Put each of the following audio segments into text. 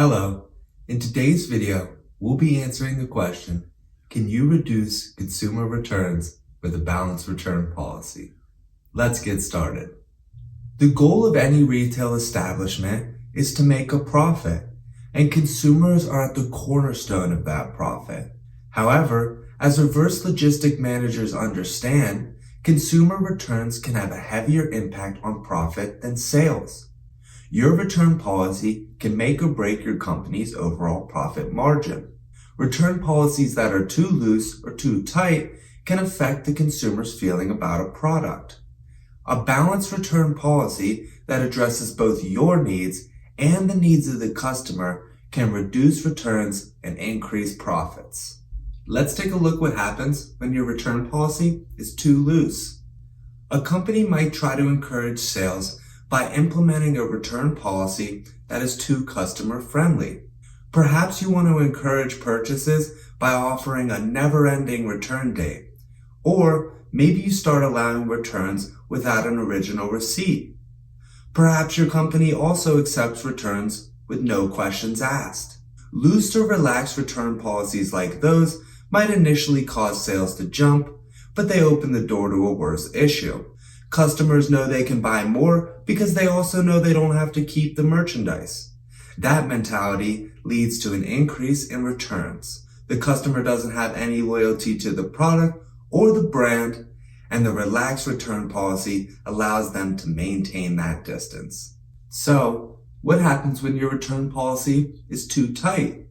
Hello, in today's video, we'll be answering the question, can you reduce consumer returns with a balanced return policy? Let's get started. The goal of any retail establishment is to make a profit, and consumers are at the cornerstone of that profit. However, as reverse logistic managers understand, consumer returns can have a heavier impact on profit than sales. Your return policy can make or break your company's overall profit margin. Return policies that are too loose or too tight can affect the consumer's feeling about a product. A balanced return policy that addresses both your needs and the needs of the customer can reduce returns and increase profits. Let's take a look what happens when your return policy is too loose. A company might try to encourage sales by implementing a return policy that is too customer friendly. Perhaps you want to encourage purchases by offering a never-ending return date. Or maybe you start allowing returns without an original receipt. Perhaps your company also accepts returns with no questions asked. Loose or relaxed return policies like those might initially cause sales to jump, but they open the door to a worse issue. Customers know they can buy more because they also know they don't have to keep the merchandise. That mentality leads to an increase in returns. The customer doesn't have any loyalty to the product or the brand, and the relaxed return policy allows them to maintain that distance. So, what happens when your return policy is too tight?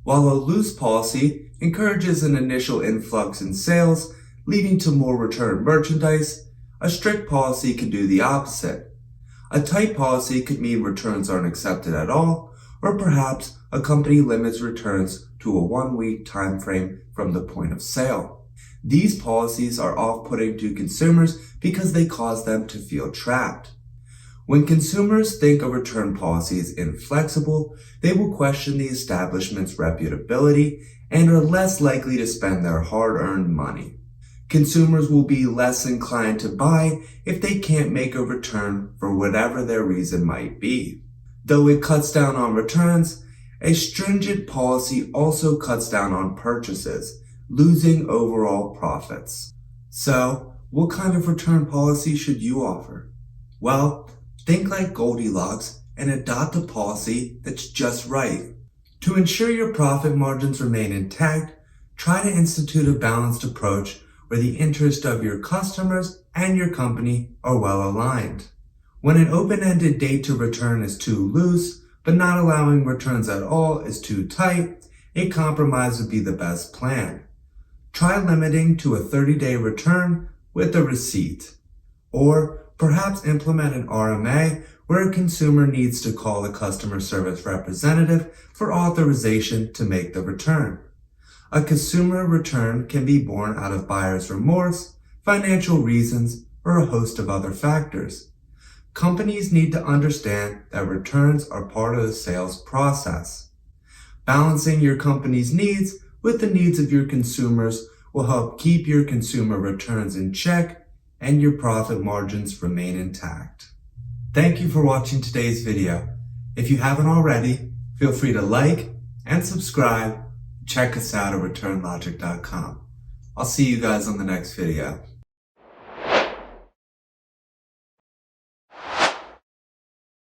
While a loose policy encourages an initial influx in sales, leading to more returned merchandise, a strict policy can do the opposite. A tight policy could mean returns aren't accepted at all, or perhaps a company limits returns to a 1-week time frame from the point of sale. These policies are off-putting to consumers because they cause them to feel trapped. When consumers think a return policy is inflexible, they will question the establishment's reputability and are less likely to spend their hard-earned money. Consumers will be less inclined to buy if they can't make a return for whatever their reason might be. Though it cuts down on returns, a stringent policy also cuts down on purchases, losing overall profits. So, what kind of return policy should you offer? Well, think like Goldilocks and adopt a policy that's just right. To ensure your profit margins remain intact, try to institute a balanced approach where the interests of your customers and your company are well aligned. When an open-ended date to return is too loose, but not allowing returns at all is too tight, a compromise would be the best plan. Try limiting to a 30-day return with a receipt. Or perhaps implement an RMA where a consumer needs to call a customer service representative for authorization to make the return. A consumer return can be born out of buyer's remorse, financial reasons, or a host of other factors. Companies need to understand that returns are part of the sales process. Balancing your company's needs with the needs of your consumers will help keep your consumer returns in check and your profit margins remain intact. Thank you for watching today's video. If you haven't already, feel free to like and subscribe. Check us out at returnlogic.com. I'll see you guys on the next video.